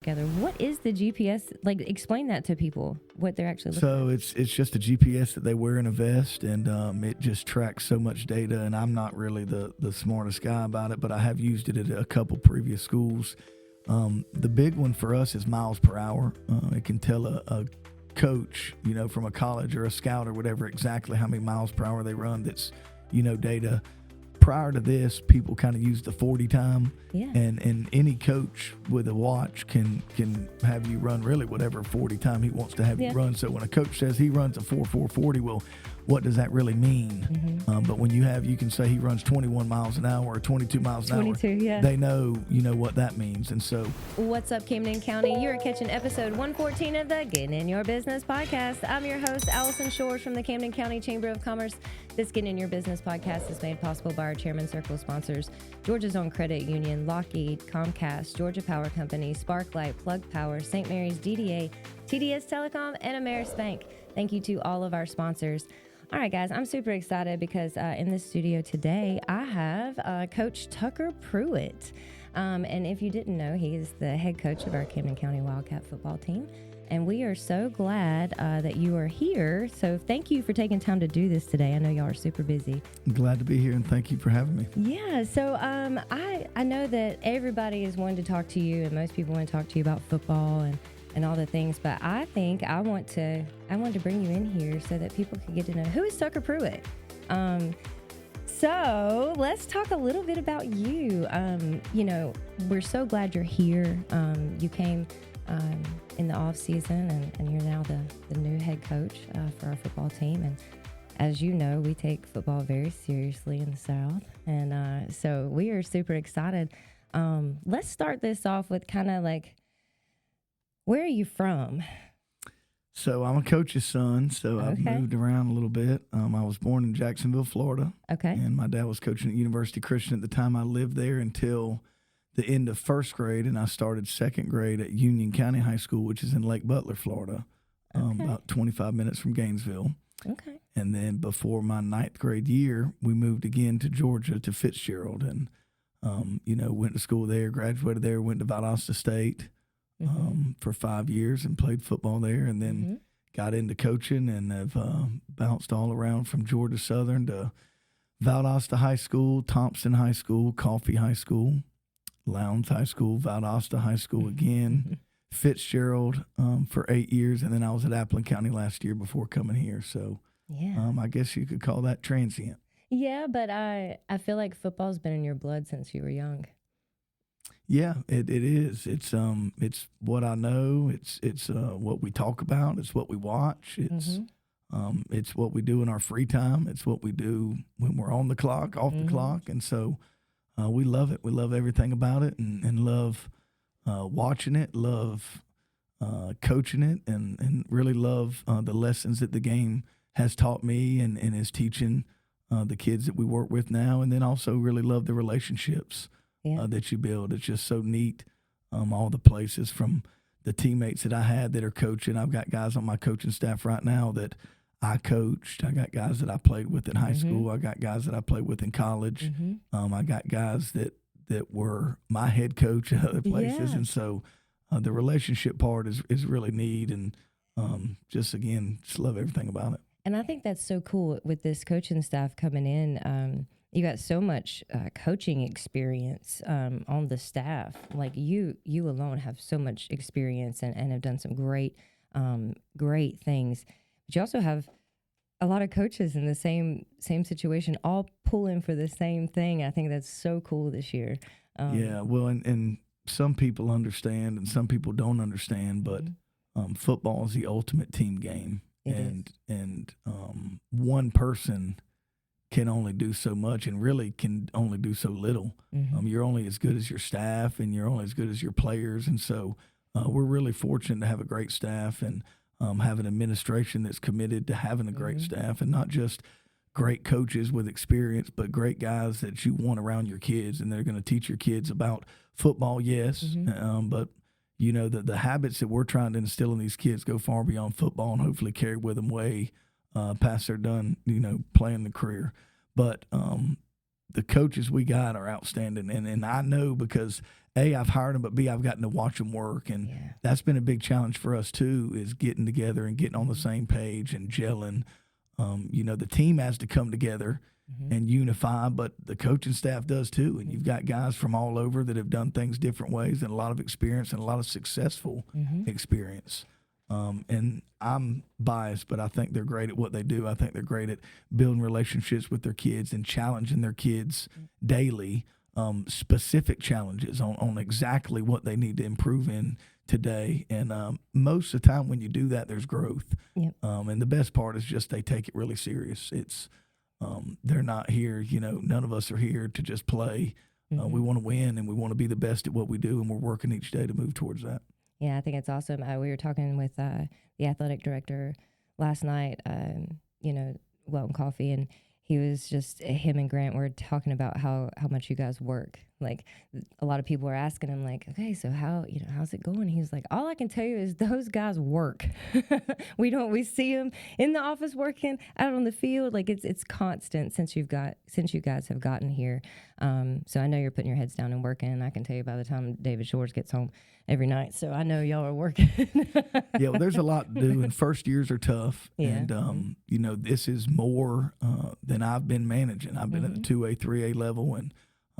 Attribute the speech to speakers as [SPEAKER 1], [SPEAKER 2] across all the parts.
[SPEAKER 1] together. What is the GPS? Like, explain that to people, what they're actually looking at.
[SPEAKER 2] So it's just a GPS that they wear in a vest, and it just tracks so much data. And I'm not really the smartest guy about it, but I have used it at a couple previous schools. The big one for us is miles per hour. It can tell a coach, from a college or a scout or whatever, exactly how many miles per hour they run. That's, data. Prior to this, people kind of use the 40 time, and any coach with a watch can have you run really whatever 40 time he wants to have you run. So when a coach says he runs a 4.40, well, what does that really mean? But when you can say he runs 21 miles an hour or 22 miles an hour, they know what that means. And so,
[SPEAKER 1] what's up, Camden County? You are catching episode 114 of the Getting in Your Business podcast. I'm your host, Allison Shores from the Camden County Chamber of Commerce. This Getting in Your Business podcast is made possible by our Chairman Circle sponsors, Georgia's Own Credit Union, Lockheed, Comcast, Georgia Power Company, Sparklight, Plug Power, St. Mary's DDA, TDS Telecom, and Ameris Bank. Thank you to all of our sponsors. All right, guys, I'm super excited because in the studio today, I have Coach Tucker Pruitt. And if you didn't know, he is the head coach of our Camden County Wildcat football team. And we are so glad that you are here. So thank you for taking time to do this today. I know y'all are super busy.
[SPEAKER 2] I'm glad to be here, and thank you for having me.
[SPEAKER 1] Yeah, so I know that everybody is wanting to talk to you, and most people want to talk to you about football and all the things, but I think I want to bring you in here so that people can get to know who is Tucker Pruitt. So let's talk a little bit about you. We're so glad you're here. You came in the off season, and you're now the new head coach for our football team. And as you know, we take football very seriously in the South, and so we are super excited. Let's start this off with kind of like, where are you from?
[SPEAKER 2] So I'm a coach's son, so I've moved around a little bit. I was born in Jacksonville, Florida.
[SPEAKER 1] Okay.
[SPEAKER 2] And my dad was coaching at University Christian at the time. I lived there until the end of first grade, and I started second grade at Union County High School, which is in Lake Butler, Florida, about 25 minutes from Gainesville.
[SPEAKER 1] Okay.
[SPEAKER 2] And then before my ninth grade year, we moved again to Georgia to Fitzgerald, and went to school there, graduated there, went to Valdosta State. For 5 years and played football there, and then got into coaching and have bounced all around from Georgia Southern to Valdosta High School, Thompson High School, Coffee High School, Lowndes High School, Valdosta High School again, Fitzgerald for 8 years, and then I was at Appleton County last year before coming here. So I guess you could call that transient.
[SPEAKER 1] Yeah, but I feel like football's been in your blood since you were young.
[SPEAKER 2] Yeah, it is. It's what I know. It's what we talk about. It's what we watch. It's what we do in our free time. It's what we do when we're on the clock, off the clock, and so we love it. We love everything about it, and love watching it. Love coaching it, and really love the lessons that the game has taught me and is teaching the kids that we work with now, and then also really love the relationships that you build. It's just so neat. All the places from the teammates that I had that are coaching. I've got guys on my coaching staff right now that I coached. I got guys that I played with in high school. I got guys that I played with in college. I got guys that were my head coach at other places. And so the relationship part is really neat, and just love everything about it.
[SPEAKER 1] And I think that's so cool with this coaching staff coming in. You got so much coaching experience on the staff. Like you alone have so much experience and have done some great things. But you also have a lot of coaches in the same situation, all pulling for the same thing. I think that's so cool this year.
[SPEAKER 2] And some people understand and some people don't understand, but football is the ultimate team game. And one person can only do so much and really can only do so little. You're only as good as your staff, and you're only as good as your players. And so we're really fortunate to have a great staff and have an administration that's committed to having a great staff, and not just great coaches with experience, but great guys that you want around your kids, and they're going to teach your kids about football, but the habits that we're trying to instill in these kids go far beyond football, and hopefully carry with them way past they're done, playing the career. But the coaches we got are outstanding, and I know because A, I've hired them, but B, I've gotten to watch them work, and that's been a big challenge for us too, is getting together and getting on the same page and gelling. The team has to come together and unify, but the coaching staff does too, and you've got guys from all over that have done things different ways and a lot of experience and a lot of successful experience. And I'm biased, but I think they're great at what they do. I think they're great at building relationships with their kids and challenging their kids daily, specific challenges on exactly what they need to improve in today. And most of the time when you do that, there's growth.
[SPEAKER 1] Yep.
[SPEAKER 2] And the best part is just they take it really serious. It's they're not here, none of us are here to just play. We want to win, and we want to be the best at what we do, and we're working each day to move towards that.
[SPEAKER 1] Yeah, I think it's awesome. We were talking with the athletic director last night, Welton Coffee, and he was just, him and Grant were talking about how much you guys work. Like, a lot of people were asking him, like, okay, so how's it going? He was like, all I can tell you is those guys work. We see them in the office working, out on the field. Like, it's constant since you guys have gotten here. So I know you're putting your heads down and working, and I can tell you by the time David Shores gets home every night. So I know y'all are working.
[SPEAKER 2] Yeah, well, there's a lot to do, and first years are tough.
[SPEAKER 1] Yeah.
[SPEAKER 2] And, this is more than I've been managing. I've been at the 2A, 3A level, and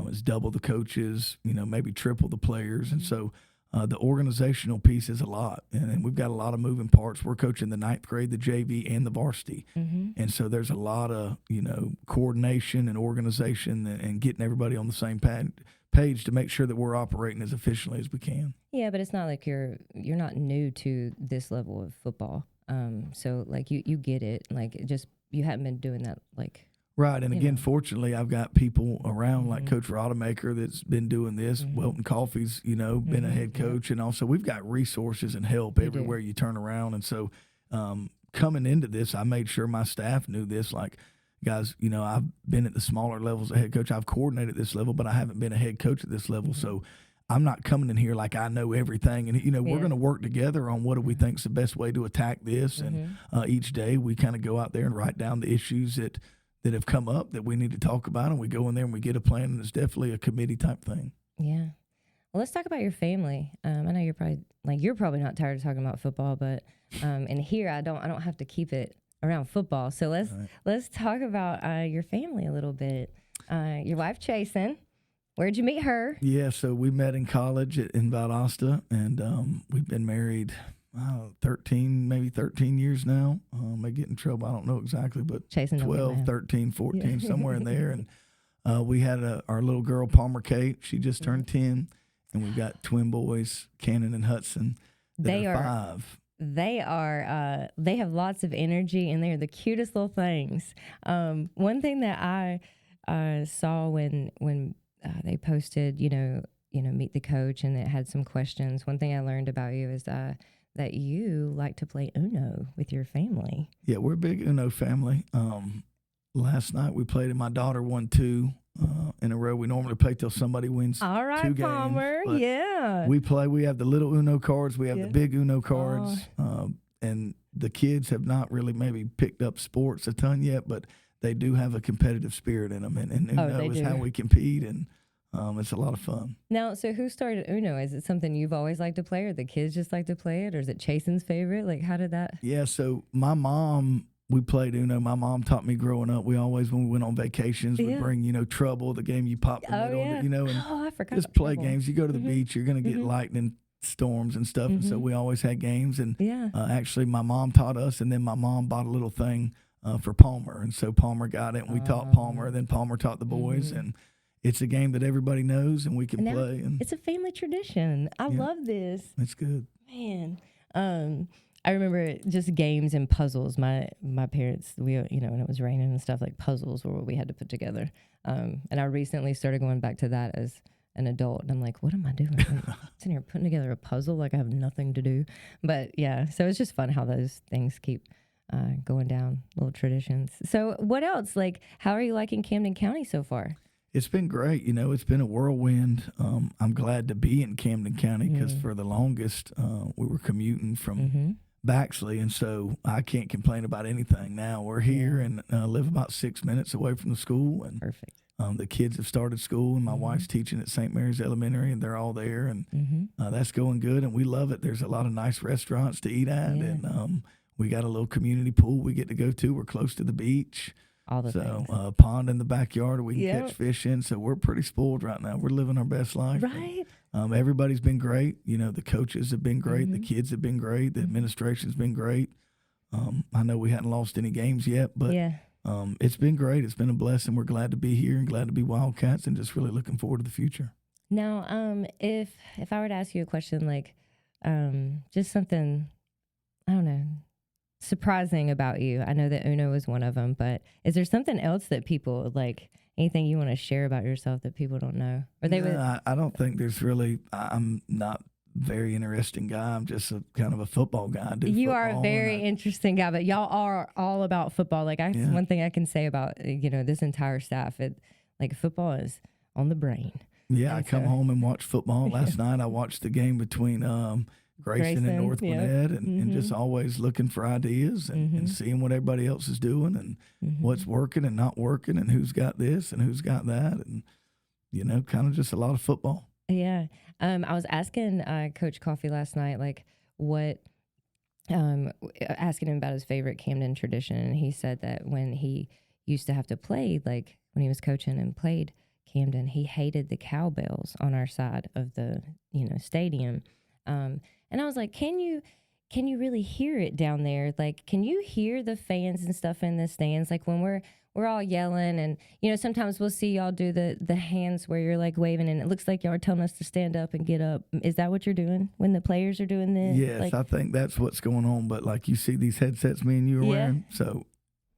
[SPEAKER 2] it's double the coaches, maybe triple the players. And so the organizational piece is a lot. And we've got a lot of moving parts. We're coaching the 9th grade, the JV, and the varsity. And so there's a lot of, coordination and organization and getting everybody on the same page to make sure that we're operating as efficiently as we can.
[SPEAKER 1] Yeah, but it's not like you're not new to this level of football. So like you get it. Like you haven't been doing that like.
[SPEAKER 2] Right, and again, fortunately, I've got people around like Coach Rodemaker that's been doing this. Welton Coffey's, been a head coach, and also we've got resources and help everywhere you turn around. And so coming into this, I made sure my staff knew this. Like, guys, I've been at the smaller levels of head coach. I've coordinated this level, but I haven't been a head coach at this level. So I'm not coming in here like I know everything. And, we're going to work together on what do we think is the best way to attack this. And each day we kind of go out there and write down the issues that have come up that we need to talk about, and we go in there and we get a plan, and it's definitely a committee type thing. Yeah.
[SPEAKER 1] Well, let's talk about your family. I know you're probably not tired of talking about football, but and here I don't have to keep it around football. So let's talk about your family a little bit. Your wife, Chasen, where'd you meet her?
[SPEAKER 2] Yeah, so we met in college in Valdosta, and we've been married 13 years now. I get in trouble. I don't know exactly, but
[SPEAKER 1] Chasen
[SPEAKER 2] 12, 13, 14, somewhere in there. And we had our little girl, Palmer Kate. She just turned 10. And we've got twin boys, Cannon and Hudson. They are 5.
[SPEAKER 1] They have lots of energy, and they're the cutest little things. One thing that I saw when they posted, meet the coach, and it had some questions. One thing I learned about you is that you like to play Uno with your family.
[SPEAKER 2] Yeah, we're a big Uno family. Last night we played, and my daughter won 2 in a row. We normally play till somebody wins 2 games.
[SPEAKER 1] All right, Palmer. Yeah.
[SPEAKER 2] We have the little Uno cards. We have the big Uno cards. And the kids have not really maybe picked up sports a ton yet, but they do have a competitive spirit in them. And Uno is how we compete, and it's a lot of fun.
[SPEAKER 1] Now, so who started Uno? Is it something you've always liked to play, or the kids just like to play it, or is it Chasen's favorite? Like, how did that?
[SPEAKER 2] Yeah, so my mom, we played Uno. My mom taught me growing up. We always, when we went on vacations, would bring, Trouble, the game you pop the middle, and
[SPEAKER 1] I forgot
[SPEAKER 2] just play games. You go to the beach, you're going to get lightning storms and stuff, and so we always had games. And actually, my mom taught us, and then my mom bought a little thing for Palmer, and so Palmer got it, and we taught Palmer, and then Palmer taught the boys, and it's a game that everybody knows and we can play. And
[SPEAKER 1] it's a family tradition. I love this.
[SPEAKER 2] It's good.
[SPEAKER 1] Man. I remember just games and puzzles. My parents, when it was raining and stuff, like puzzles were what we had to put together. And I recently started going back to that as an adult. And I'm like, what am I doing? I'm sitting here putting together a puzzle like I have nothing to do. But yeah, so it's just fun how those things keep going down, little traditions. So what else? Like, how are you liking Camden County so far?
[SPEAKER 2] It's been great. It's been a whirlwind. I'm glad to be in Camden County because for the longest, we were commuting from Baxley, and so I can't complain about anything now. We're here and live about 6 minutes away from the school, and
[SPEAKER 1] perfect.
[SPEAKER 2] The kids have started school, and my wife's teaching at St. Mary's Elementary, and they're all there, and that's going good, and we love it. There's a lot of nice restaurants to eat at, and we got a little community pool we get to go to. We're close to the beach.
[SPEAKER 1] All the things.
[SPEAKER 2] Pond in the backyard we can catch fish in, so we're pretty spoiled right now. We're living our best life.
[SPEAKER 1] Right.
[SPEAKER 2] Everybody's been great. The coaches have been great. The kids have been great. The administration's been great. I know we hadn't lost any games yet, but it's been great. It's been a blessing. We're glad to be here and glad to be Wildcats and just really looking forward to the future.
[SPEAKER 1] Now, if I were to ask you a question, like just something, I don't know, surprising about you. I know that Uno is one of them, but is there something else that people like, anything you want to share about yourself that people don't know? Or they
[SPEAKER 2] I don't think there's really, I'm not very interesting guy. I'm just kind of a football guy.
[SPEAKER 1] You are a very interesting guy, but y'all are all about football. Like one thing I can say about, this entire staff, football is on the brain.
[SPEAKER 2] Yeah. I come home and watch football. Last night I watched the game between, Grayson and North Gwinnett, and just always looking for ideas and seeing what everybody else is doing and what's working and not working and who's got this and who's got that, and kind of just a lot of football.
[SPEAKER 1] Yeah. I was asking Coach Coffey last night, asking him about his favorite Camden tradition, and he said that when he used to have to play, when he was coaching and played Camden, he hated the cowbells on our side of the stadium. And I was like, can you really hear it down there? Can you hear the fans and stuff in the stands? When we're all yelling, and sometimes we'll see y'all do the hands where you're waving, and it looks like y'all are telling us to stand up and get up. Is that what you're doing when the players are doing this?
[SPEAKER 2] Yes, I think that's what's going on. But you see these headsets me and you are wearing, so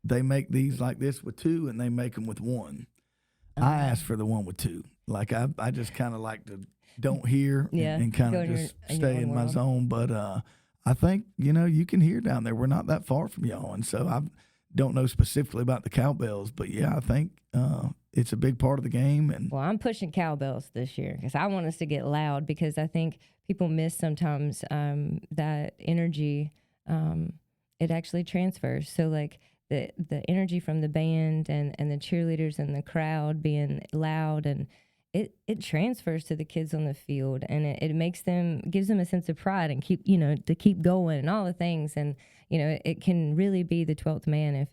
[SPEAKER 2] they make these like this with two, and they make them with one. I asked for the one with two. I just kind of like to don't hear and kind of just stay in my zone. But I think, you can hear down there. We're not that far from y'all. And so I don't know specifically about the cowbells, but I think it's a big part of the game. And
[SPEAKER 1] well, I'm pushing cowbells this year because I want us to get loud, because I think people miss sometimes that energy. It actually transfers. So the energy from the band and the cheerleaders and the crowd being loud, and it transfers to the kids on the field, and it gives them a sense of pride and to keep going and all the things. And, it can really be the 12th man if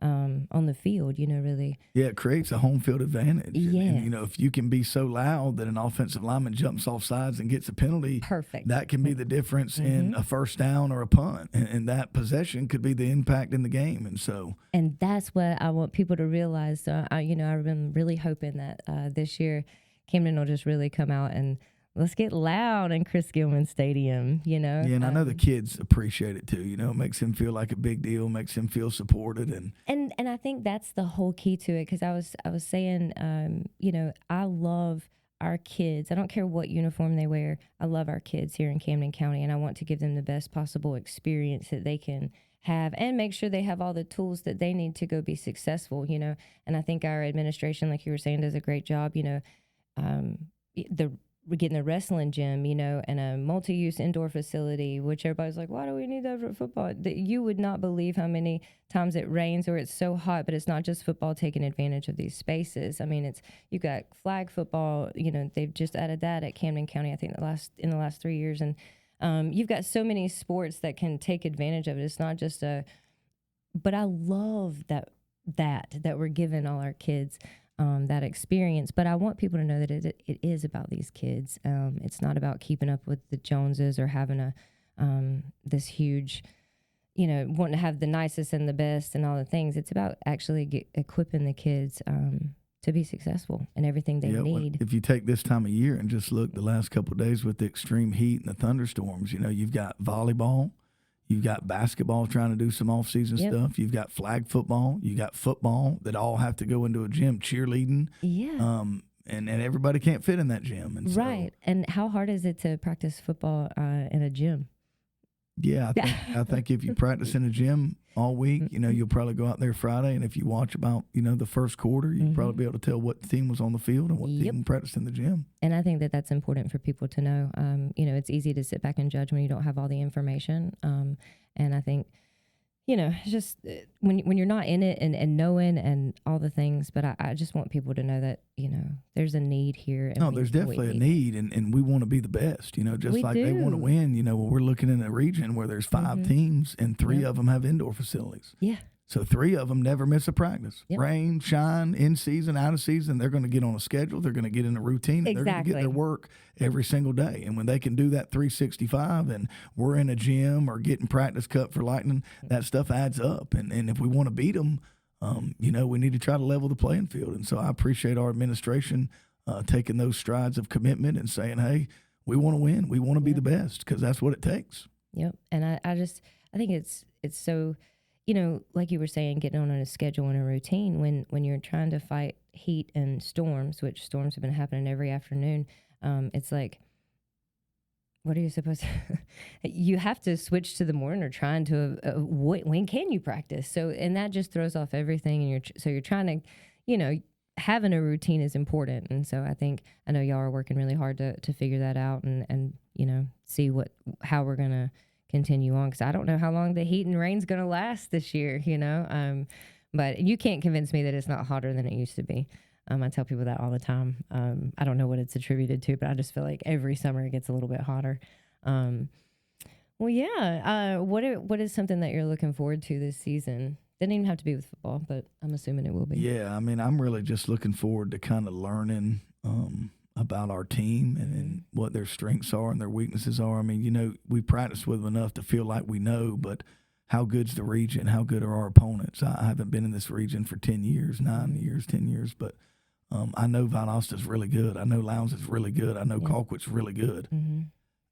[SPEAKER 1] on the field, really.
[SPEAKER 2] Yeah, it creates a home field advantage.
[SPEAKER 1] Yeah.
[SPEAKER 2] And, if you can be so loud that an offensive lineman jumps off sides and gets a penalty,
[SPEAKER 1] perfect.
[SPEAKER 2] That can be the difference in a first down or a punt. And that possession could be the impact in the game.
[SPEAKER 1] And that's what I want people to realize. So, I've been really hoping that this year Camden will just really come out and let's get loud in Chris Gilman Stadium,
[SPEAKER 2] Yeah, and I know the kids appreciate it too. It makes them feel like a big deal, makes them feel supported,
[SPEAKER 1] and I think that's the whole key to it. Because I was saying, I love our kids. I don't care what uniform they wear. I love our kids here in Camden County, and I want to give them the best possible experience that they can have, and make sure they have all the tools that they need to go be successful. And I think our administration, like you were saying, does a great job. We're getting a wrestling gym, and a multi-use indoor facility, which everybody's like, why do we need that for football? You would not believe how many times it rains or it's so hot, but it's not just football taking advantage of these spaces. I mean, you got flag football, they've just added that at Camden County, I think in the last 3 years. And you've got so many sports that can take advantage of it. It's not just but I love that we're giving all our kids that experience. But I want people to know that it is about these kids. It's not about keeping up with the Joneses or having this huge, wanting to have the nicest and the best and all the things. It's about actually equipping the kids to be successful in everything they need.
[SPEAKER 2] If you take this time of year and just look the last couple of days with the extreme heat and the thunderstorms, you've got volleyball. You've got basketball trying to do some off-season stuff. You've got flag football. You got football that all have to go into a gym, cheerleading.
[SPEAKER 1] Yeah.
[SPEAKER 2] And everybody can't fit in that gym. And
[SPEAKER 1] right. And how hard is it to practice football in a gym?
[SPEAKER 2] Yeah, I think if you practice in a gym all week, you'll probably go out there Friday, and if you watch about, the first quarter, you'll probably be able to tell what team was on the field and what team practiced in the gym.
[SPEAKER 1] And I think that that's important for people to know. It's easy to sit back and judge when you don't have all the information. And I think, it's just when you're not in it and knowing and all the things, but I just want people to know that, there's a need here. And
[SPEAKER 2] No, there's definitely a need, and we want to be the best, just
[SPEAKER 1] We
[SPEAKER 2] like they want to
[SPEAKER 1] do.
[SPEAKER 2] win. When we're looking in a region where there's 5 teams and 3 of them have indoor facilities.
[SPEAKER 1] Yeah.
[SPEAKER 2] So 3 of them never miss a practice.
[SPEAKER 1] Yep.
[SPEAKER 2] Rain, shine, in season, out of season, they're going to get on a schedule. They're going to get in a routine. And they're going to get their work every single day. And when they can do that 365 and we're in a gym or getting practice cut for Lightning, that stuff adds up. And if we want to beat them, we need to try to level the playing field. And so I appreciate our administration taking those strides of commitment and saying, hey, we want to win. We want to be the best because that's what it takes.
[SPEAKER 1] Yep. And I think it's so, like you were saying, getting on a schedule and a routine when you're trying to fight heat and storms, which storms have been happening every afternoon. It's like, what are you supposed to, you have to switch to the morning or trying to, when can you practice? So, and that just throws off everything. And you're trying to, having a routine is important. And so I know y'all are working really hard to figure that out and see how we're going to continue on, because I don't know how long the heat and rain's going to last this year, but you can't convince me that it's not hotter than it used to be. I tell people that all the time. I don't know what it's attributed to, but I just feel like every summer it gets a little bit hotter. What is something that you're looking forward to this season? Didn't even have to be with football, but I'm assuming it will be.
[SPEAKER 2] Yeah, I'm really just looking forward to kind of learning about our team and what their strengths are and their weaknesses are. We practice with them enough to feel like we know, but how good's the region? How good are our opponents? I haven't been in this region for 10 years, 10 years, but I know Valdosta's really good. I know Lowndes is really good. I know Colquitt's really good.
[SPEAKER 1] Mm-hmm.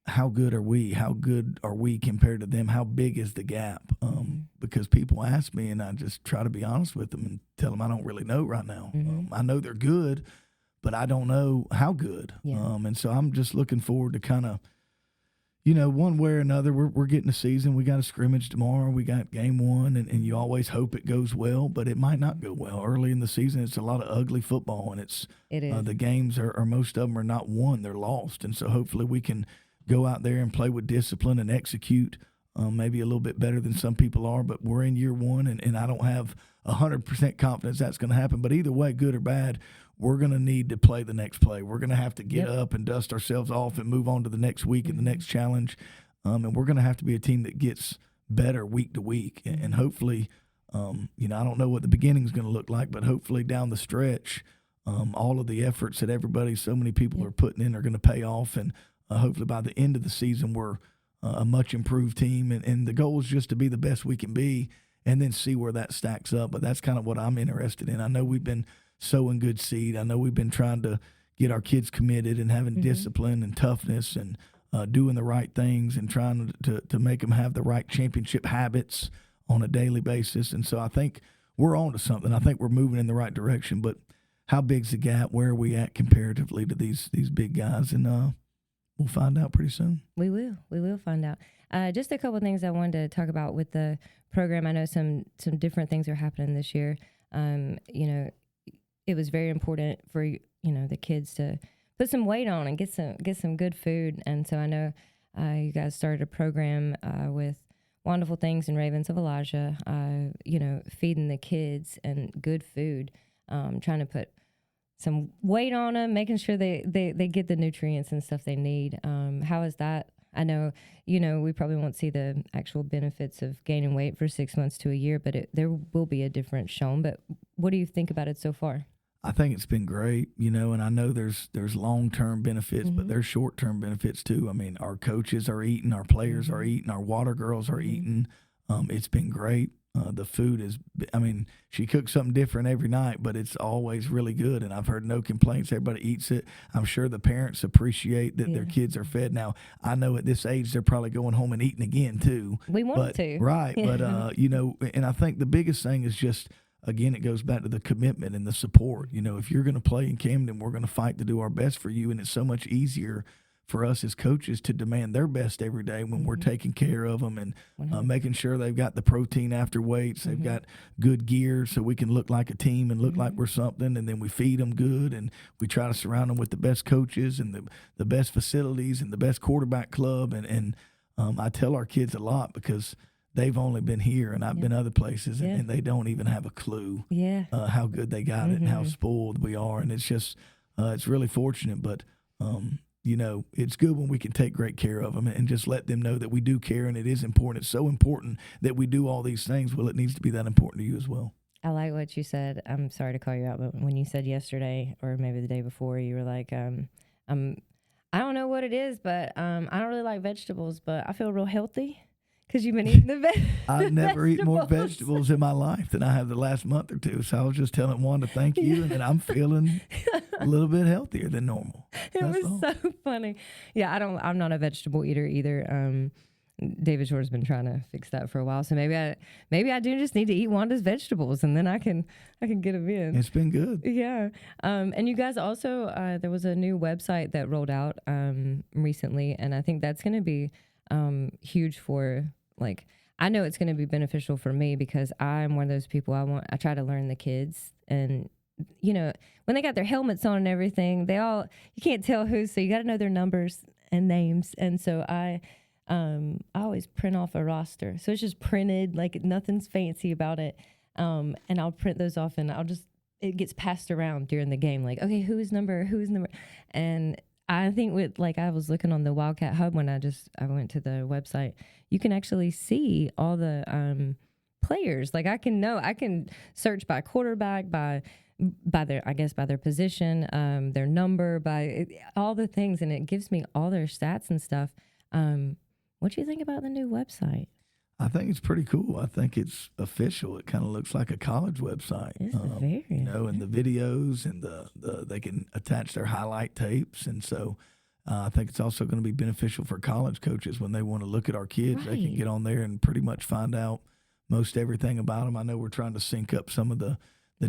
[SPEAKER 2] How good are we? How good are we compared to them? How big is the gap? Because people ask me, and I just try to be honest with them and tell them I don't really know right now. I know they're good, but I don't know how good.
[SPEAKER 1] Yeah.
[SPEAKER 2] And so I'm just looking forward to kind of, one way or another, we're getting a season. We got a scrimmage tomorrow. We got game 1, and you always hope it goes well, but it might not go well. Early in the season, it's a lot of ugly football, and
[SPEAKER 1] it is.
[SPEAKER 2] The games are most of them are not won. They're lost. And so hopefully we can go out there and play with discipline and execute maybe a little bit better than some people are, but we're in year 1, and I don't have 100% confidence that's going to happen. But either way, good or bad, we're going to need to play the next play. We're going to have to get up and dust ourselves off and move on to the next week and the next challenge. And we're going to have to be a team that gets better week to week. And hopefully, I don't know what the beginning is going to look like, but hopefully down the stretch, all of the efforts that so many people are putting in are going to pay off. And hopefully by the end of the season, we're a much improved team. And the goal is just to be the best we can be and then see where that stacks up. But that's kind of what I'm interested in. I know we've been sowing good seed. I know we've been trying to get our kids committed and having discipline and toughness and doing the right things and trying to make them have the right championship habits on a daily basis. And so I think we're on to something. I think we're moving in the right direction. But how big's the gap? Where are we at comparatively to these big guys? And we'll find out pretty soon. We
[SPEAKER 1] will find out. Just a couple of things I wanted to talk about with the program. I know some different things are happening this year. It was very important for the kids to put some weight on and get some good food. And so I know you guys started a program with Wonderful Things and Ravens of Elijah. Feeding the kids and good food, trying to put some weight on them, making sure they get the nutrients and stuff they need. How is that? I know, we probably won't see the actual benefits of gaining weight for 6 months to a year, but there will be a difference shown. But what do you think about it so far?
[SPEAKER 2] I think it's been great, and I know there's long-term benefits, but there's short-term benefits too. Our coaches are eating, our players are eating, our water girls are eating. It's been great. The food is, she cooks something different every night, but it's always really good. And I've heard no complaints. Everybody eats it. I'm sure the parents appreciate that their kids are fed. Now, I know at this age, they're probably going home and eating again too.
[SPEAKER 1] We want to.
[SPEAKER 2] Right. But, and I think the biggest thing is just, again, it goes back to the commitment and the support. If you're going to play in Camden, we're going to fight to do our best for you. And it's so much easier for us as coaches to demand their best every day when we're taking care of them and making sure they've got the protein after weights, they've got good gear so we can look like a team and look like we're something, and then we feed them good, and we try to surround them with the best coaches and the best facilities and the best quarterback club. And I tell our kids a lot because they've only been here, and I've been other places, and they don't even have a clue how good they got it and how spoiled we are. And it's just, it's really fortunate, but, you know, it's good when we can take great care of them and just let them know that we do care, and it is important. It's so important that we do all these things. Well, it needs to be that important to you as well.
[SPEAKER 1] I like what you said. I'm sorry to call you out, but when you said yesterday or maybe the day before, you were like, I don't know what it is, but I don't really like vegetables, but I feel real healthy because you've been eating the vegetables.
[SPEAKER 2] I've never eaten more vegetables in my life than I have the last month or two. So I was just telling Wanda, thank you, and I'm feeling a little bit healthier than normal.
[SPEAKER 1] That's was all. So funny. Yeah, I'm not a vegetable eater either. David Short's been trying to fix that for a while, so maybe I do just need to eat Wanda's vegetables, and then I can get them in.
[SPEAKER 2] It's been good.
[SPEAKER 1] Yeah, and you guys also there was a new website that rolled out recently, and I think that's going to be huge for, like, I know it's going to be beneficial for me because I'm one of those people I try to learn the kids, and you know when they got their helmets on and everything, you can't tell who, so you got to know their numbers and names, and so I always print off a roster. So it's just printed, like nothing's fancy about it. And I'll print those off and it gets passed around during the game. Like, okay, who's number? And I think I was looking on the Wildcat Hub when I went to the website, you can actually see all the, players. Like I can search by quarterback, by their position, their number, by all the things. And it gives me all their stats and stuff. What do you think about the new website?
[SPEAKER 2] I think it's pretty cool. I think it's official. It kind of looks like a college website.
[SPEAKER 1] It's very,
[SPEAKER 2] you know, and the videos and they can attach their highlight tapes, and so I think it's also going to be beneficial for college coaches when they want to look at our kids. Right. They can get on there and pretty much find out most everything about them. I know we're trying to sync up some of the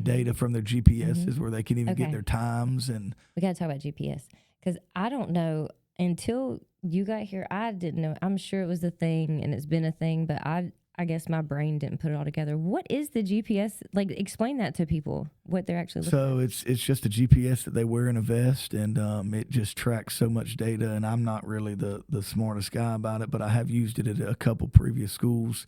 [SPEAKER 2] data from their GPSs where they can even get their times. And
[SPEAKER 1] we got to talk about GPS because I don't know. Until you got here, I didn't know. I'm sure it was a thing, and it's been a thing, but I guess my brain didn't put it all together. What is the GPS? Like, explain that to people, what they're actually looking at.
[SPEAKER 2] So it's just a GPS that they wear in a vest, and it just tracks so much data, and I'm not really the smartest guy about it, but I have used it at a couple previous schools.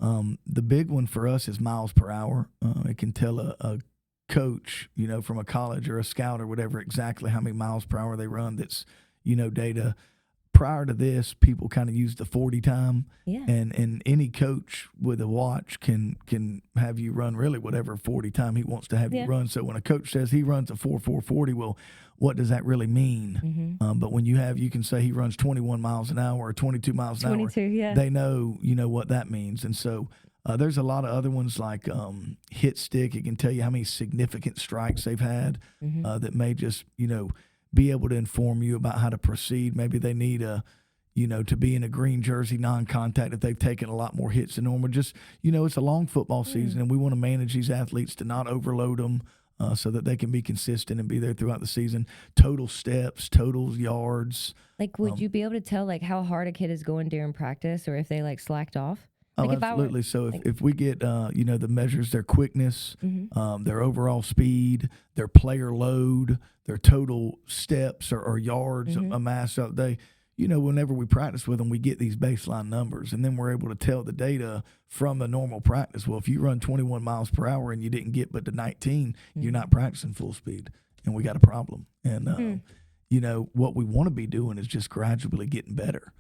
[SPEAKER 2] The big one for us is miles per hour. It can tell a coach, you know, from a college or a scout or whatever, exactly how many miles per hour they run. That's, you know, data. Prior to this, people kind of used the 40 time, and any coach with a watch can have you run really whatever 40 time he wants to have you run. So when a coach says he runs a 4.40, well, what does that really mean? But when you can say he runs 21 miles an hour or 22 miles an hour, they know, you know, what that means. And so there's a lot of other ones like hit stick. It can tell you how many significant strikes they've had that may just, you know, be able to inform you about how to proceed. Maybe they need to be in a green jersey, non-contact, if they've taken a lot more hits than normal. Just, you know, it's a long football season, and we want to manage these athletes to not overload them so that they can be consistent and be there throughout the season. Total steps, total yards.
[SPEAKER 1] Like, would you be able to tell, like, how hard a kid is going during practice or if they, like, slacked off?
[SPEAKER 2] Like absolutely. If we get, the measures, their quickness, their overall speed, their player load, their total steps or yards amassed out the day, you know, whenever we practice with them, we get these baseline numbers, and then we're able to tell the data from the normal practice. Well, if you run 21 miles per hour and you didn't get but to 19, you're not practicing full speed, and we got a problem. And, you know, what we want to be doing is just gradually getting better,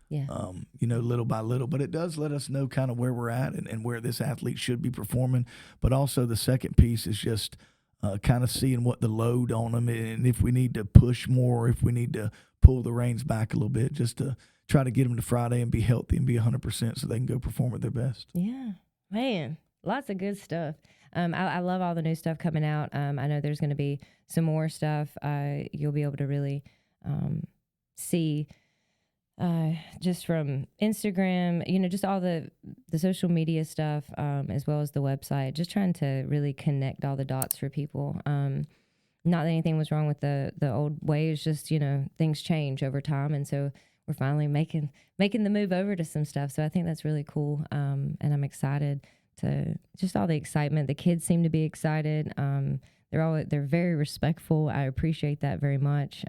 [SPEAKER 2] little by little. But it does let us know kind of where we're at and where this athlete should be performing. But also the second piece is just kind of seeing what the load on them and if we need to push more, if we need to pull the reins back a little bit just to try to get them to Friday and be healthy and be 100% so they can go perform at their best.
[SPEAKER 1] Yeah, man, lots of good stuff. I love all the new stuff coming out. I know there's going to be some more stuff. You'll be able to really see just from Instagram, you know, just all the social media stuff, as well as the website, just trying to really connect all the dots for people. Not that anything was wrong with the old ways, just, you know, things change over time. And so we're finally making the move over to some stuff. So I think that's really cool. And I'm excited to just all the excitement. The kids seem to be excited. They're very respectful. I appreciate that very much.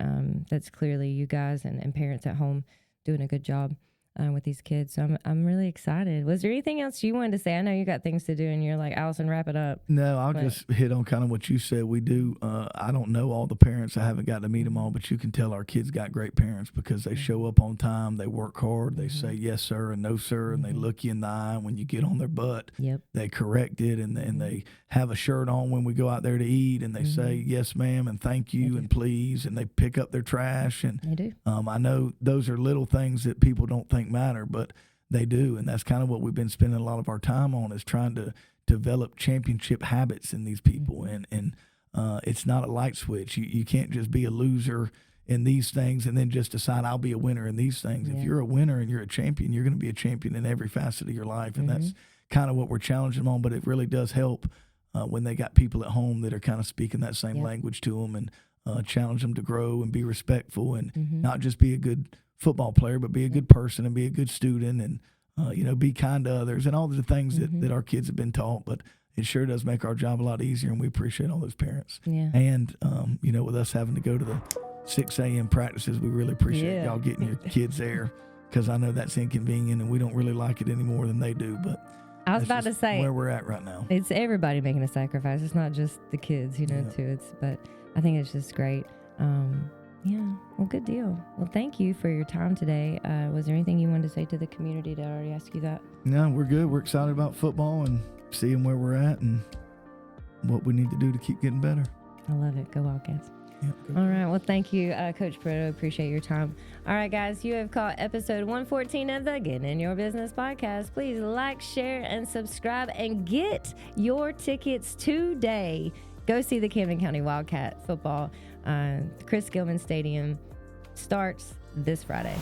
[SPEAKER 1] That's clearly you guys and parents at home doing a good job with these kids. So I'm really excited. Was there anything else you wanted to say? I know you got things to do, and you're like, Allison, wrap it up.
[SPEAKER 2] No, I'll just hit on kind of what you said. We do. I don't know all the parents. I haven't got to meet them all, but you can tell our kids got great parents because they show up on time. They work hard. They say yes, sir, and no, sir, and they look you in the eye when you get on their butt.
[SPEAKER 1] Yep.
[SPEAKER 2] They correct it, and they have a shirt on when we go out there to eat, and they say yes, ma'am, and thank you, and please, and they pick up their trash. And
[SPEAKER 1] they do.
[SPEAKER 2] I know those are little things that people don't think matter, but they do, and that's kind of what we've been spending a lot of our time on, is trying to develop championship habits in these people. And it's not a light switch. You can't just be a loser in these things and then just decide I'll be a winner in these things. If you're a winner and you're a champion, you're going to be a champion in every facet of your life, and that's kind of what we're challenging them on. But it really does help when they got people at home that are kind of speaking that same language to them, and challenge them to grow and be respectful, and not just be a good football player, but be a good person and be a good student, and be kind to others, and all the things that our kids have been taught. But it sure does make our job a lot easier, and we appreciate all those parents.
[SPEAKER 1] Yeah.
[SPEAKER 2] And with us having to go to the 6 a.m. practices, we really appreciate y'all getting your kids there, because I know that's inconvenient, and we don't really like it any more than they do. But
[SPEAKER 1] I was about to say
[SPEAKER 2] where we're at right now.
[SPEAKER 1] It's everybody making a sacrifice. It's not just the kids, too. But I think it's just great. Well, good deal. Well, thank you for your time today. Was there anything you wanted to say to the community? Did I already ask you that?
[SPEAKER 2] No, we're good. We're excited about football and seeing where we're at and what we need to do to keep getting better.
[SPEAKER 1] I love it. Go Wildcats.
[SPEAKER 2] Yep,
[SPEAKER 1] all right. Well, thank you, Coach Pruitt. I appreciate your time. All right, guys, you have caught episode 114 of the Getting in Your Business podcast. Please like, share, and subscribe, and get your tickets today. Go see the Camden County Wildcat football. Chris Gilman Stadium starts this Friday.